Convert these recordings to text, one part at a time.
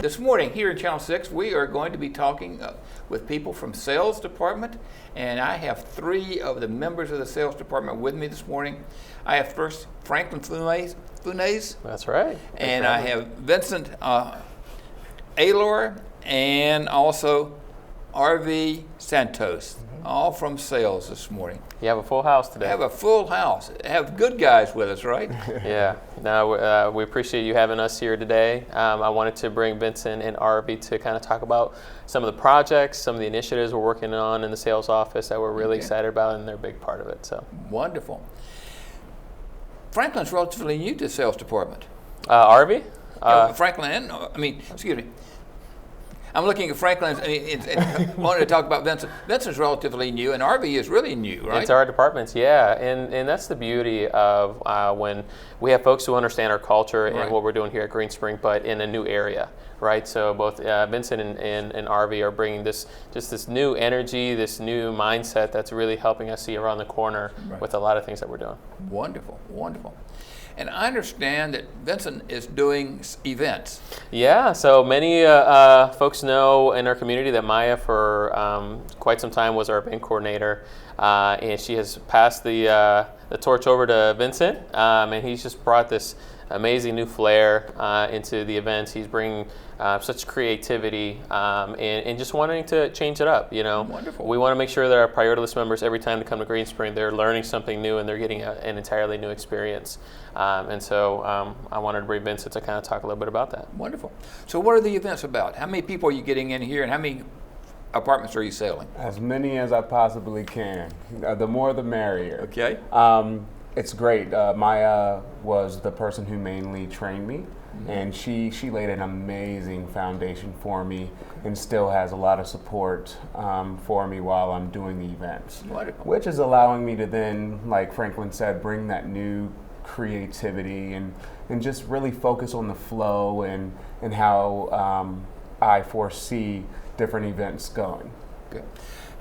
This morning here in Channel 6, we are going to be talking with people from sales department, and I have three of the members of the sales department with me this morning. I have first Franklin Funes. That's right. And I have Vincent Aylor and also Arvie Santos, all from sales this morning. You have a full house today. I have a full house. Have good guys with us, right? Yeah. No, we appreciate you having us here today. I wanted to bring Vincent and Arvie to kind of talk about some of the projects, some of the initiatives we're working on in the sales office that we're really excited about, and they're a big part of it. So wonderful. Franklin's relatively new to the sales department. Arvie? Franklin, excuse me. I'm looking at Franklin and wanted to talk about Vincent. Vincent's relatively new, and Arvie is really new, right? It's our departments, yeah. And that's the beauty of when we have folks who understand our culture and what we're doing here at Green Spring, but in a new area, right? So both Vincent and Arvie are bringing this new energy, this new mindset that's really helping us see around the corner with a lot of things that we're doing. Wonderful, wonderful. And I understand that Vincent is doing events. Yeah, so many folks know in our community that Maya for quite some time was our event coordinator, and she has passed the torch over to Vincent, and he's just brought this amazing new flair into the events. He's bringing such creativity and just wanting to change it up. You know, wonderful. We want to make sure that our priority list members, every time they come to Green Spring, they're learning something new and they're getting an entirely new experience. And so I wanted to bring Vincent to kind of talk a little bit about that. Wonderful. So what are the events about? How many people are you getting in here, and how many apartments are you selling? As many as I possibly can. The more the merrier. Okay. It's great. Maya was the person who mainly trained me, and she laid an amazing foundation for me and still has a lot of support for me while I'm doing the events. Wonderful. Which is allowing me to then, like Franklin said, bring that new creativity and just really focus on the flow and how I foresee different events going. Good.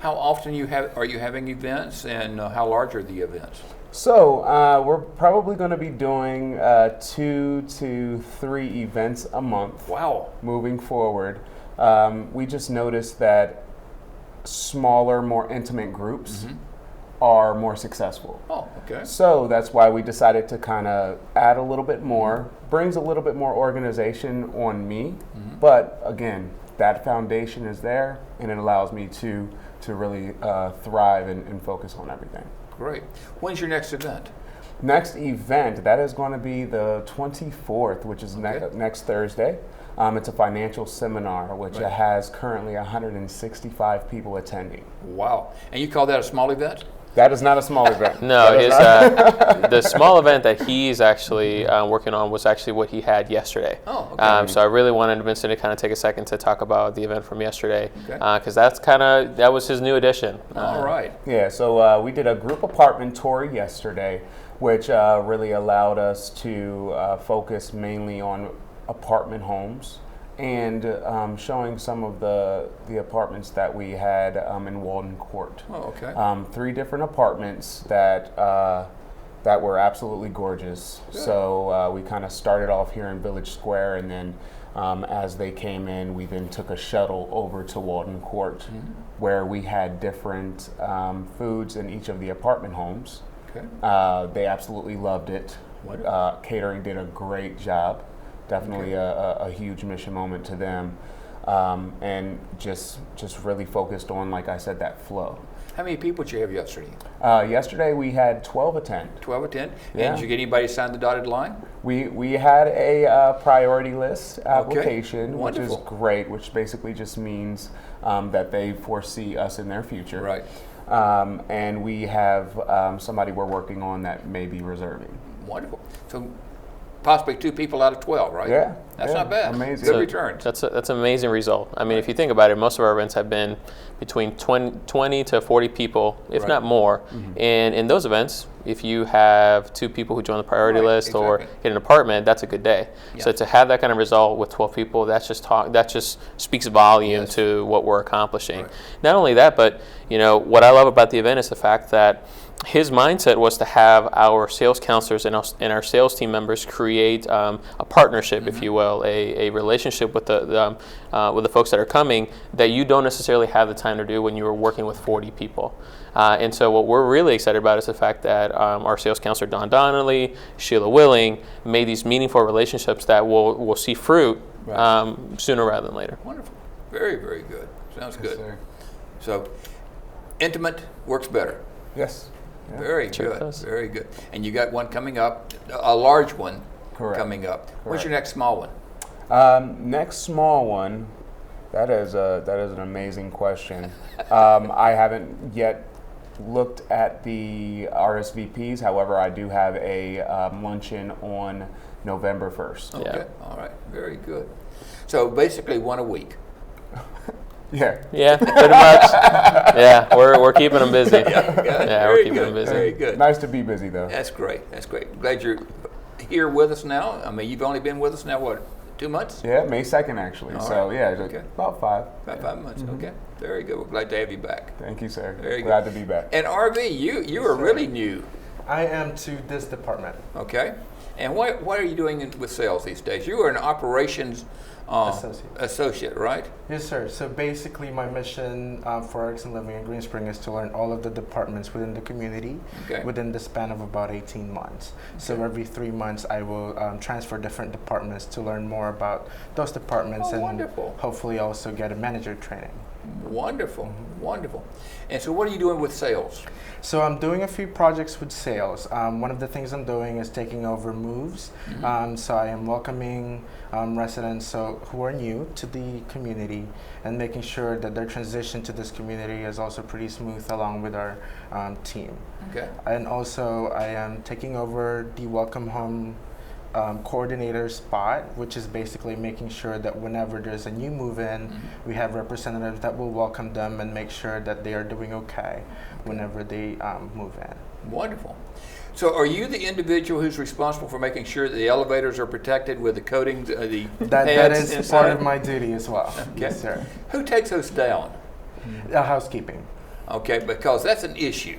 How often are you having events, and how large are the events? So we're probably going to be doing 2 to 3 events a month. Wow. Moving forward. We just noticed that smaller, more intimate groups are more successful. Oh, okay. So that's why we decided to kind of add a little bit more, brings a little bit more organization on me, but again, that foundation is there, and it allows me to really thrive and focus on everything. Great. When's your next event? Next event, that is going to be the 24th, which is next Thursday. It's a financial seminar, which has currently 165 people attending. Wow. And you call that a small event? That is not a small event. No, the small event that he's actually working on was actually what he had yesterday. Oh, okay. So I really wanted Vincent to kind of take a second to talk about the event from yesterday, because that was his new addition. All right. Yeah, so we did a group apartment tour yesterday, which really allowed us to focus mainly on apartment homes and showing some of the apartments that we had in Walden Court. Oh, okay. 3 different apartments that were absolutely gorgeous. Good. So we kind of started off here in Village Square, and then as they came in, we then took a shuttle over to Walden Court, where we had different foods in each of the apartment homes. Okay. They absolutely loved it. Catering did a great job. Definitely a huge mission moment to them, and just really focused on, like I said, that flow. How many people did you have yesterday? Yesterday we had 12 attend. 12 attend? Yeah. And did you get anybody to sign the dotted line? We had a priority list application, which is Wonderful. great, which basically just means that they foresee us in their future. Right. And we have somebody we're working on that may be reserving. Wonderful. So possibly 2 people out of 12, right? Yeah. That's not bad. Amazing. Good So returns. That's an amazing result. I mean, if you think about it, most of our events have been between 20 to 40 people, if not more. And in those events, if you have 2 people who join the priority list or get an apartment, that's a good day. Yeah. So to have that kind of result with 12 people, that just speaks volume to what we're accomplishing. Right. Not only that, but what I love about the event is the fact that his mindset was to have our sales counselors and our sales team members create a partnership, if you will, a relationship with the folks that are coming that you don't necessarily have the time to do when you were working with 40 people. And so what we're really excited about is the fact that our sales counselor, Don Donnelly, Sheila Willing, made these meaningful relationships that will see fruit sooner rather than later. Wonderful. Very, very good. Sounds Yes, good. sir. So, intimate works better. Yes. Yeah. Very Sure good. does. Very good. And you got one coming up, a large one Correct. coming up. What's Correct. your next small one? Next small one, that is an amazing question. I haven't yet looked at the RSVPs. However, I do have a luncheon on November 1st. Okay. Yeah. All right. Very good. So basically one a week. Yeah. Yeah, pretty much. Yeah, we're keeping them busy. Yeah, Very we're keeping good. them busy. Very good. Nice to be busy, though. That's great. That's great. Glad you're here with us now. I mean, you've only been with us now, what, 2 months? Yeah, May 2nd, actually. All So, right. yeah, Okay. about 5. About 5 months. Okay. Very good. We're glad to have you back. Thank you, sir. Very Glad good. to be back. And RV, you are sir. really new. I am to this department. Okay. And what are you doing with sales these days? You are an operations associate, right? Yes, sir. So basically, my mission for Erickson Living in Green Spring is to learn all of the departments within the community Okay. within the span of about 18 months. So every 3 months, I will transfer different departments to learn more about those departments Oh, and wonderful. hopefully also get a manager training. Wonderful. Wonderful. And so what are you doing with sales? So I'm doing a few projects with sales. One of the things I'm doing is taking over moves. So I am welcoming residents who are new to the community and making sure that their transition to this community is also pretty smooth along with our team. Okay. And also I am taking over the welcome home coordinator spot, which is basically making sure that whenever there's a new move in, we have representatives that will welcome them and make sure that they are doing okay whenever they move in. Wonderful. So are you the individual who's responsible for making sure that the elevators are protected with the coatings, the That pads is inside? part of my duty as well. Okay. Yes, sir. Who takes those down? Housekeeping. Okay, because that's an issue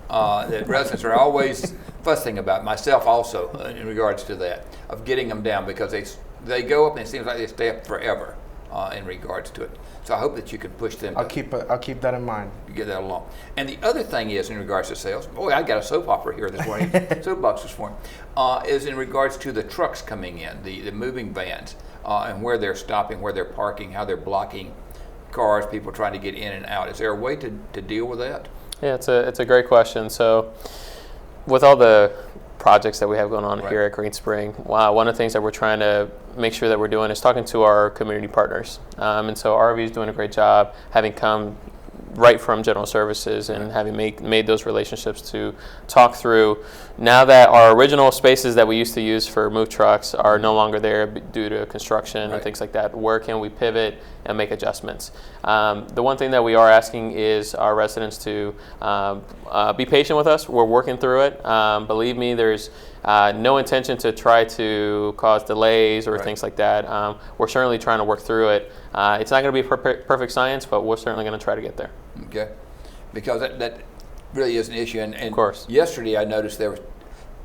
that residents are always fussing about, myself also, in regards to that, of getting them down, because they go up and it seems like they stay up forever in regards to it. So I hope that you can push them I'll to keep that in mind. get that along. And the other thing is in regards to sales, boy, I got a soap opera here this morning, soapbox this morning, is in regards to the trucks coming in, the moving vans, and where they're stopping, where they're parking, how they're blocking cars, people trying to get in and out. Is there a way to deal with that? Yeah, it's a great question. So, with all the projects that we have going on Right. here at Green Spring, one of the things that we're trying to make sure that we're doing is talking to our community partners. And so Arvie is doing a great job, having come right from General Services and having made those relationships to talk through. Now that our original spaces that we used to use for move trucks are no longer there due to construction Right. and things like that, where can we pivot and make adjustments? The one thing that we are asking is our residents to be patient with us. We're working through it. Believe me, there's no intention to try to cause delays or Right. things like that. We're certainly trying to work through it. It's not going to be perfect science, but we're certainly going to try to get there. Okay, because that really is an issue. And Of course. Yesterday I noticed there was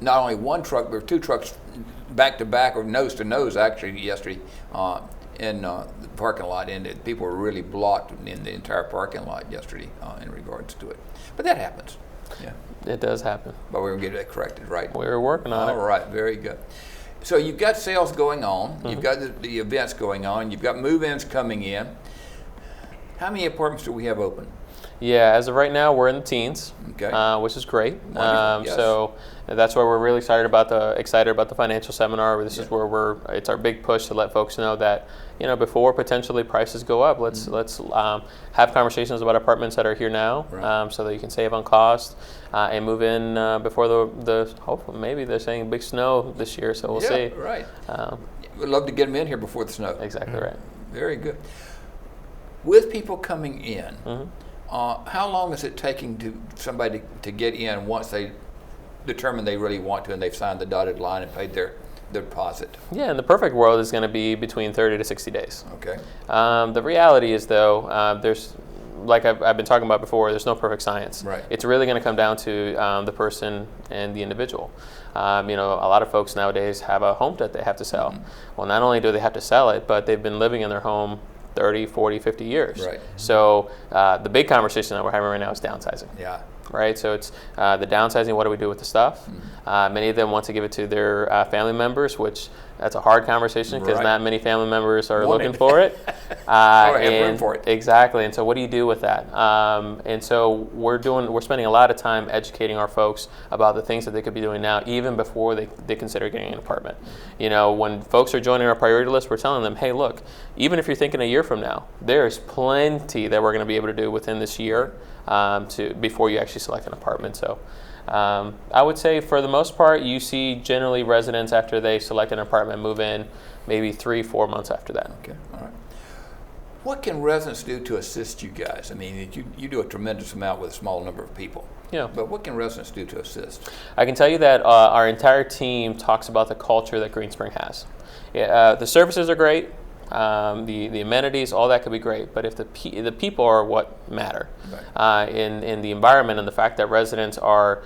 not only one truck, but 2 trucks back to back or nose to nose actually yesterday in the parking lot, and people were really blocked in the entire parking lot yesterday in regards to it. But that happens. Yeah, It does happen. but we're gonna get that corrected, right? We're working on All it. right, very good. So you've got sales going on, you've got the events going on, you've got move-ins coming in. How many apartments do we have open? Yeah, as of right now, we're in the teens, Okay. which is great. Wonderful, yes. So that's why we're really excited about the financial seminar. This is where it's our big push to let folks know that, before potentially prices go up, let's have conversations about apartments that are here now, Right. so that you can save on cost and move in before the hopefully maybe they're saying big snow this year, so we'll see. Right. We'd love to get them in here before the snow. Exactly right. Very good. With people coming in, Mhm. how long is it taking somebody to get in once they determine they really want to and they've signed the dotted line and paid their deposit? Yeah, in the perfect world, it's going to be between 30 to 60 days. Okay. The reality is, though, there's like I've been talking about before, there's no perfect science. Right. It's really going to come down to the person and the individual. A lot of folks nowadays have a home that they have to sell. Well, not only do they have to sell it, but they've been living in their home 30, 40, 50 years. Right. So the big conversation that we're having right now is downsizing. Yeah. Right, so it's the downsizing. What do we do with the stuff? Many of them want to give it to their family members, which that's a hard conversation because Right. not many family members are Want looking it. for it. Or have room for it. Exactly, and so what do you do with that? And so we're spending a lot of time educating our folks about the things that they could be doing now, even before they consider getting an apartment. When folks are joining our priority list, we're telling them, hey, look, even if you're thinking a year from now, there's plenty that we're going to be able to do within this year before you actually select an apartment. So I would say for the most part, you see generally residents after they select an apartment move in maybe 3-4 months after that. Okay, all right. What can residents do to assist you guys? I mean, you do a tremendous amount with a small number of people. Yeah. But what can residents do to assist? I can tell you that our entire team talks about the culture that Green Spring has. The services are great. The amenities, all that could be great, but if the people are what matter, Right. in the environment, and the fact that residents are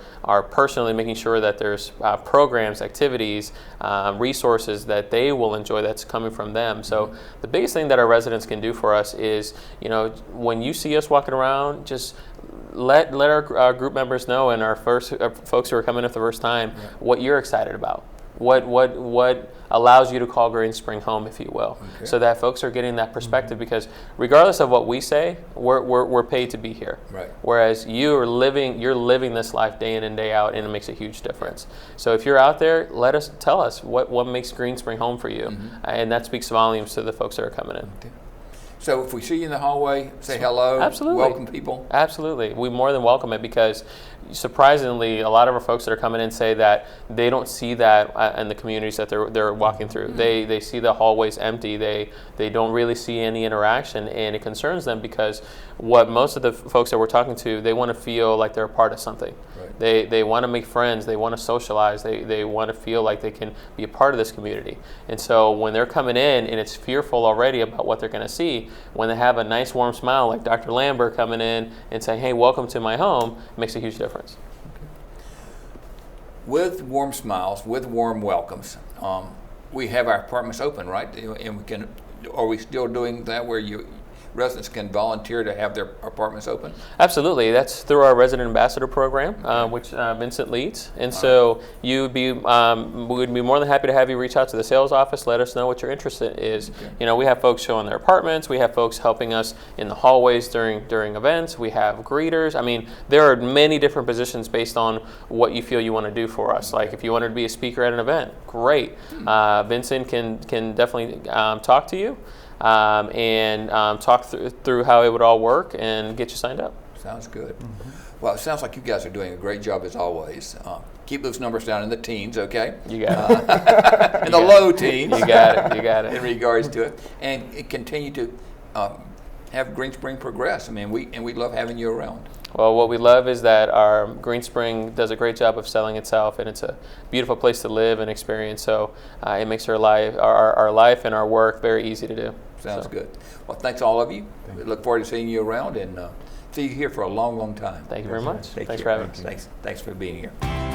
personally making sure that there's programs, activities, resources that they will enjoy that's coming from them. So the biggest thing that our residents can do for us is, when you see us walking around, just let our group members know and our first folks who are coming in for the first time what you're excited about. What allows you to call Green Spring home, if you will, so that folks are getting that perspective. Because regardless of what we say, we're paid to be here. Right. Whereas you're living this life day in and day out, and it makes a huge difference. So if you're out there, tell us what makes Green Spring home for you, and that speaks volumes to the folks that are coming in. Okay. So if we see you in the hallway, say hello. Absolutely. Welcome people. Absolutely. We more than welcome it, because surprisingly, a lot of our folks that are coming in say that they don't see that in the communities that they're walking through. They see the hallways empty. They don't really see any interaction, and it concerns them because what most of the folks that we're talking to, they want to feel like they're a part of something. Right. They want to make friends. They want to socialize. They want to feel like they can be a part of this community. And so when they're coming in and it's fearful already about what they're going to see, when they have a nice warm smile like Dr. Lambert coming in and saying, hey, welcome to my home, it makes a huge difference. With warm smiles, with warm welcomes, we have our apartments open, right? And are we still doing that where residents can volunteer to have their apartments open? Absolutely. That's through our resident ambassador program, which Vincent leads. And so we would be more than happy to have you reach out to the sales office, let us know what your interest is. Okay. We have folks showing their apartments. We have folks helping us in the hallways during events. We have greeters. I mean, there are many different positions based on what you feel you want to do for us. Like if you wanted to be a speaker at an event, great. Vincent can definitely talk to you. And talk through how it would all work and get you signed up. Sounds good. Well, it sounds like you guys are doing a great job as always. Keep those numbers down in the teens, okay? You got it. In the low teens. You got it. You got it. In regards to it, and continue to have Green Spring progress. I mean, we love having you around. Well, what we love is that our Green Spring does a great job of selling itself, and it's a beautiful place to live and experience. So it makes our life and our work very easy to do. Sounds good. Well, thanks all of you. We look forward to seeing you around and see you here for a long, long time. Thank you very much. Thanks for having us. Thanks for being here.